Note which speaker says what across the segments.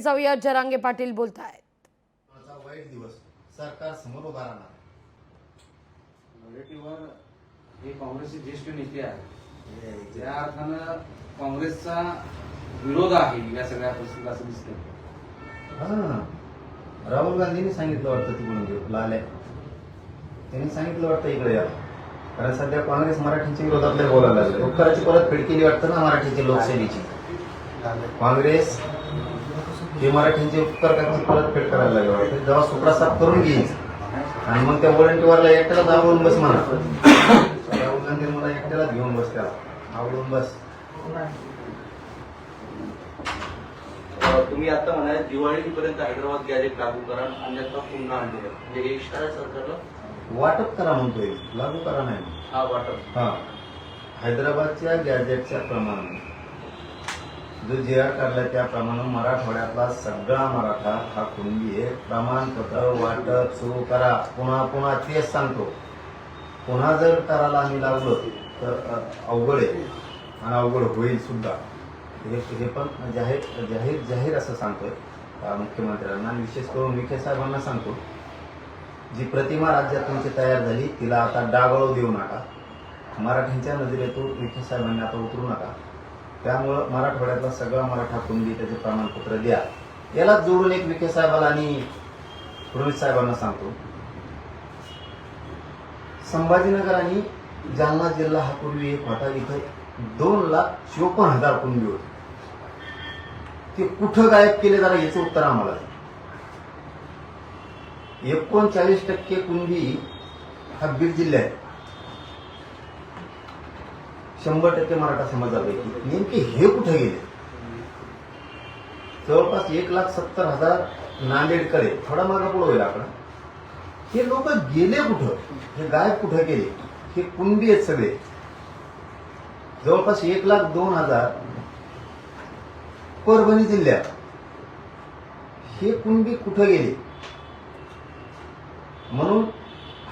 Speaker 1: जाऊया. जरांगे पाटील बोलतायत.
Speaker 2: वाईट दिवस सरकार समोर उभा राहणार.
Speaker 3: वडेट्टीवार हे काँग्रेसचे ज्येष्ठ नेते आहेत. त्या अर्थानं काँग्रेसचा विरोध आहे या सगळ्या परिस्थितीला असं दिसतं.
Speaker 2: राहुल गांधींनी सांगितलं वाटतं तिकडून लाल्या त्यांनी सांगितलं वाटतं इकडे या, कारण सध्या काँग्रेस मराठीच्या विरोधातले बोलायला लागले. उपकाराची परतफेड केली वाटतं ना मराठीची लोकसेवेची. काँग्रेस हे मराठींचे उपकाराची परतफेड करायला लागले वाटतं. जेव्हा सुपडा साफ करून घेईल आणि मग त्या वॉलंटियरला एकट्याला आवडून बस म्हणा. राहुल गांधी मला एकट्याला घेऊन बस, त्याला आवडून बस.
Speaker 4: तुम्ही आता म्हणाले दिवाळीपर्यंत हैदराबाद गॅजेट लागू करा आणि आता पुन्हा आणले, म्हणजे हे इशारा सरकारला
Speaker 2: वाटप करा म्हणतोय, लागू करा नाही.
Speaker 4: हा वाटप.
Speaker 2: हैदराबादच्या गॅजेटच्या प्रमाणे जो जी आर काढला त्याप्रमाणे मराठवाड्यातला सगळा मराठा हा कुणबी आहे. प्रमाणपत्र वाटप सुरू करा. पुन्हा तेच सांगतो. पुन्हा जर करायला आम्ही लागलो तर अवघड आहे आणि अवघड होईल सुद्धा. हे पण जाहीर असं सांगतोय मुख्यमंत्र्यांना आणि विशेष करून विखे साहेबांना सांगतो. जी प्रतिमा राज्यात तुमची तयार झाली तिला आता डागळू देऊ नका. मराठ्यांच्या नजरेतून विखे साहेबांनी आता उतरू नका. त्यामुळं मराठवाड्यातला सगळा मराठा कुणबी त्याचे प्रमाणपत्र द्या. याला जोडून एक विखे साहेबांना आणि फडणवीस साहेबांना सांगतो. संभाजीनगर आणि जालना जिल्हा हा पूर्वी एक होता. इथं 2,54,000 कुणबी होते. ते कुठं गायब केले जरा याचं उत्तर आम्हाला. 39% कुणबी हा बीड जिल्हा आहे. 100% मराठा समाजापैकी नेमके हे कुठे गेले? जवळपास 1,70,000 नांदेडकडे थोडा मागा पुढे होईल आकडा. हे लोक गेले कुठं? हे गायब कुठे गेले? हे कुणबी आहेत सगळे. जवळपास 1,02,000 परभणी जिल्ह्यात. हे कुणबी कुठे गेले? म्हणून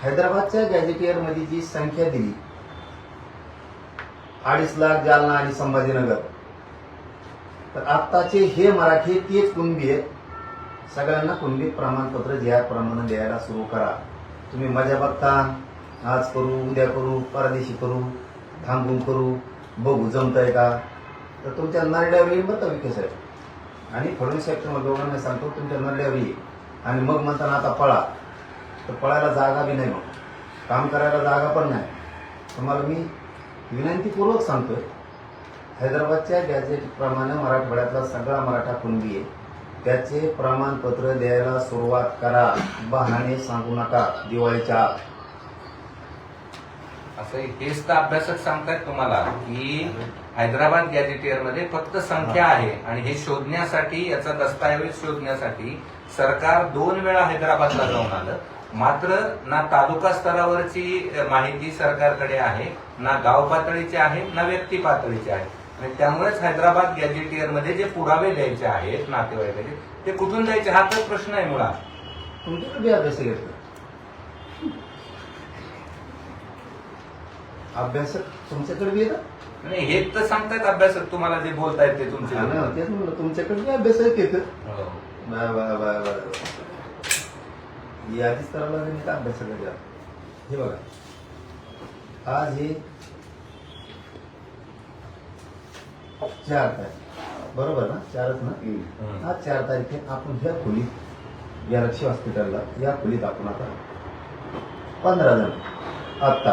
Speaker 2: हैदराबादच्या गॅजेटियर मध्ये जी संख्या दिली 2.5 लाख जालना आणि संभाजीनगर, तर आत्ताचे हे मराठी तेच कुणबी आहेत. सगळ्यांना कुणबी प्रमाणपत्र ज्या प्रमाणे द्यायला सुरू करा. तुम्ही मजा बघता, आज करू, उद्या करू, परदेशी करू, थांबून करू, बघू जमतंय का, तर तुमच्या नरड्यावर येईल बघा विखे साहेब आणि फडणवीस साहेब. तुम्हाला दोघांना सांगतो तुमच्या नरड्यावर येईल आणि मग म्हणताना आता पळा, तर पळायला जागा बी नाही, मग काम करायला जागा पण नाही. तुम्हाला मी विनंतीपूर्वक सांगतोय, हैदराबादच्या गॅजेटप्रमाणे मराठवाड्यातला सगळा मराठा कुणबी आहे. त्याचे प्रमाणपत्र द्यायला सुरुवात करा. बहाणे सांगू नका दिवाळीच्या आत.
Speaker 5: असं हेच तर अभ्यासक सांगतायत तुम्हाला की हैदराबाद गॅजेटियर मध्ये फक्त संख्या आहे आणि हे शोधण्यासाठी, याचा दस्तऐवज शोधण्यासाठी सरकार 2 वेळा हैदराबादला जाऊन आलं. मात्र ना तालुका स्तरावरची माहिती सरकारकडे आहे, ना गाव पातळीची आहे, ना व्यक्ती पातळीची आहे. आणि त्यामुळेच हैदराबाद गॅजेटियर मध्ये जे पुरावे द्यायचे आहेत नातेवाईकाचे, ते कुठून द्यायचे हा तर प्रश्न आहे मुळात.
Speaker 2: तुमच्याकडे अभ्यास घेतला अभ्यासक तुमच्याकडे बी येतात
Speaker 5: नाही, हेच तर सांगतायत अभ्यासक तुम्हाला जे बोलतायत ते तुमचे.
Speaker 2: तेच म्हणलं तुमच्याकडे बी अभ्यास येतं. यादीच करावं लागेल का अभ्यासाकडे. हे बघा, आज हे 4 तारीख बरोबर ना? 4च ना? आज 4 तारीख आहे. आपण ह्या खोलीत गॅलेक्सी हॉस्पिटलला या खोलीत आपण आता 15 जण आत्ता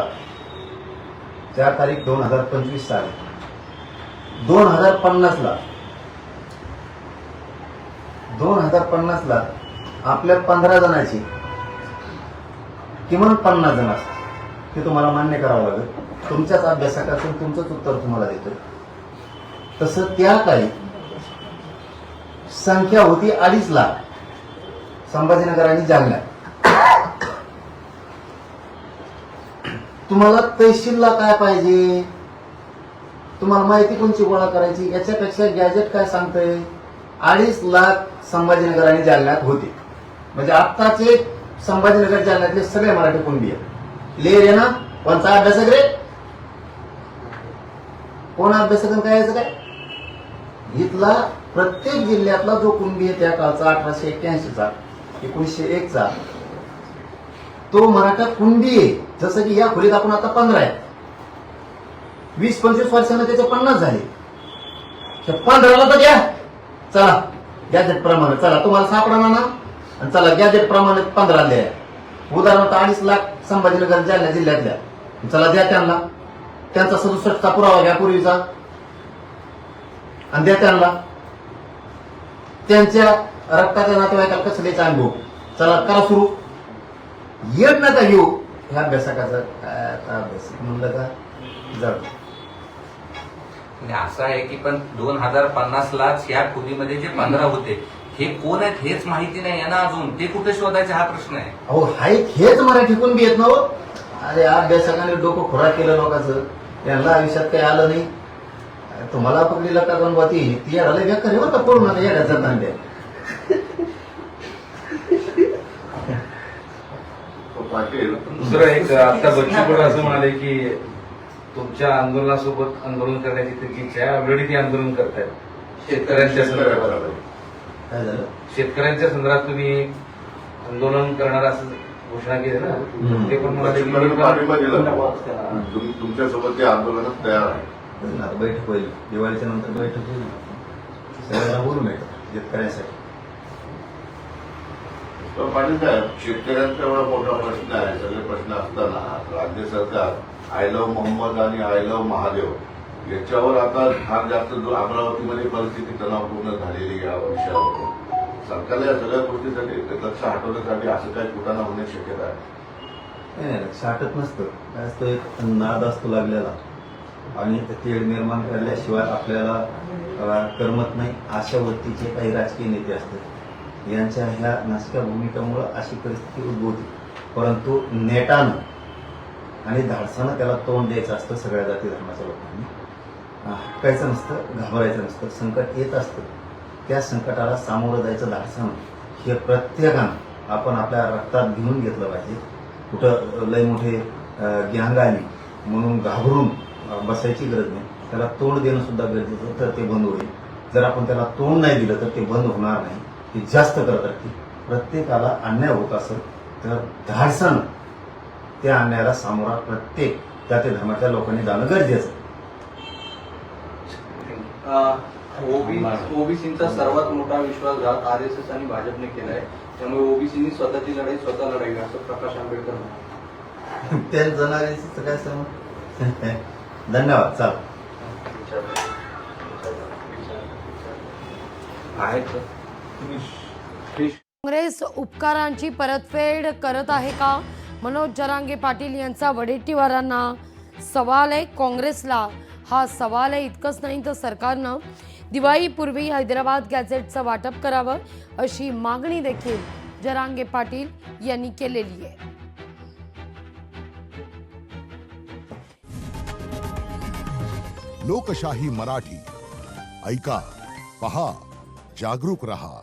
Speaker 2: 4 तारीख 2025 साली 2050 ला आपल्या 15 जणांची किमान 50 जण असतात. ते तुम्हाला मान्य करावं लागेल. तुमच्याच अभ्यासकातून तुमचंच उत्तर तुम्हाला देतोय. तसं त्या काळी संख्या होती 2.5 लाख संभाजीनगर आणि जालन्यात. तुम्हाला तहसीलला काय पाहिजे? तुम्हाला माहिती कोणची गोळा करायची? याच्यापेक्षा गॅजेट काय सांगतंय? 2.5 लाख संभाजीनगर आणि जालन्यात होते. म्हणजे आत्ताचे संभाजीनगर जालन्यातले सगळे मराठी कुणबी आहेत. लेर आहे ना? कोणचा अभ्यासक रे? कोण अभ्यासक काय यायचं काय? इथला प्रत्येक जिल्ह्यातला जो कुणबी आहे त्या काळचा 1881चा 1901चा तो मराठा कुणबी आहे. जसं की या खोलीत आपण आता 15 आहे, 20-25 वर्षांना त्याचे 50 झाले. 15ला तर घ्या, चला गॅजेट प्रमाणे चला तुम्हाला सापडणार ना, आणि चला गॅजेट प्रमाणे 15 द्या. उदाहरणार्थ 2.5 लाख संभाजीनगर जालना जिल्ह्यातल्या, चला द्या त्यांना, त्यांचा 67चा पुरावा घ्या पूर्वीचा आणि द्या त्यांना. त्यांच्या रक्ताच्या नातेवाईकाला कसलेच अनुभव, चला करा सुरू. येत नका घेऊ ह्या अभ्यासकाचा काय आता अभ्यास म्हणलं का जाऊ.
Speaker 5: म्हणजे असं आहे की पण 2050ला या खोलीमध्ये जे 15 होते हे कोण आहेत हेच माहिती नाही यांना अजून, ते कुठे शोधायचे हा प्रश्न आहे.
Speaker 2: अहो हाय हेच मराठी कुणबी येत ना हो. अरे अभ्यासकाने डोकं खुराक केलं लोकांचं, त्यांना आयुष्यात काही आलं नाही. तुम्हाला पकडली का गणपती ती याला बेकार आहे बरं का, पडू नका येण्याचा दांड्या.
Speaker 6: पाटील
Speaker 3: दुसरं एक आता बच्चूकडे असं म्हणाले की तुमच्या आंदोलनासोबत आंदोलन करण्याची त्यांची इच्छा आहे, ऑलरेडी ते आंदोलन करतायत शेतकऱ्यांच्या संदर्भात.
Speaker 2: काय झालं?
Speaker 3: शेतकऱ्यांच्या संदर्भात तुम्ही आंदोलन करणार असं घोषणा केली ना, ते पण म्हणाले की
Speaker 6: शेतकऱ्यांना पाठिंबा दिला. तुमच्यासोबत ते आंदोलनात तयार आहे.
Speaker 2: आता बैठक होईल, दिवाळीच्या नंतर बैठक होईल, सगळ्यांना बोलून येतं शेतकऱ्यांसाठी.
Speaker 6: तर पाटील साहेब, शेतकऱ्यांचा एवढा मोठा प्रश्न आहे, सगळे प्रश्न असताना राज्य सरकार आय लव्ह मोहम्मद आणि आय लव्ह महादेव याच्यावर आता फार जास्त जो अमरावतीमध्ये परिस्थिती तणावपूर्ण झालेली या विषयावर सरकारला या सगळ्या गोष्टीसाठी लक्ष हटवण्यासाठी असं काही कुठाना होण्याची शक्यता आहे.
Speaker 2: नाही लक्ष हटत नसतं, काय असतो एक नाद असतो लागलेला आणि तेढ निर्माण करल्याशिवाय आपल्याला करमत नाही. अशा वृत्तीचे काही राजकीय नेते असतात, यांच्या ह्या नाशका भूमिकामुळं अशी परिस्थिती उद्भवते. परंतु नेटानं आणि धाडसानं त्याला तोंड द्यायचं असतं. सगळ्या जाती धर्माच्या लोकांनी हटकायचं नसतं, घाबरायचं नसतं. संकट येत असतं, त्या संकटाला सामोरं जायचं धाडसानं हे प्रत्येकानं आपण आपल्या रक्तात घेऊन घेतलं पाहिजे. कुठं लय मोठे गँग आली म्हणून घाबरून बसायची गरज नाही, त्याला तोंड देणं सुद्धा गरजेचं, तर ते बंद होईल. जर आपण त्याला तोंड नाही दिलं तर ते बंद होणार नाही, ते जास्त करत राहतील. प्रत्येकाला अन्याय होत असेल तर धाडसानं त्या अन्यायाला सामोरा प्रत्येक जाती धर्माच्या लोकांनी जाणं गरजेचं.
Speaker 4: ओबीसींचा सर्वात मोठा विश्वासघात आरएसएस आणि भाजपने केलाय, त्यामुळे ओबीसीनी स्वतःची लढाई स्वतः लढावी असं प्रकाश आंबेडकर म्हणाले.
Speaker 2: त्या जनावरीचं काय समज. धन्यवाद. चाल
Speaker 1: काँग्रेस उपकारांची परतफेड करत आहे का? मनोज जरांगे पाटील यांचा वडेट्टीवारांना सवाल आहे. काँग्रेसला हा सवाल आहे. इतकंच नाही तर सरकारनं दिवाळीपूर्वी हैदराबाद गॅझेटचं वाटप करावं अशी मागणी देखील जरांगे पाटील यांनी केलेली आहे.
Speaker 7: लोकशाही मराठी ऐका, पहा, जागरूक रहा.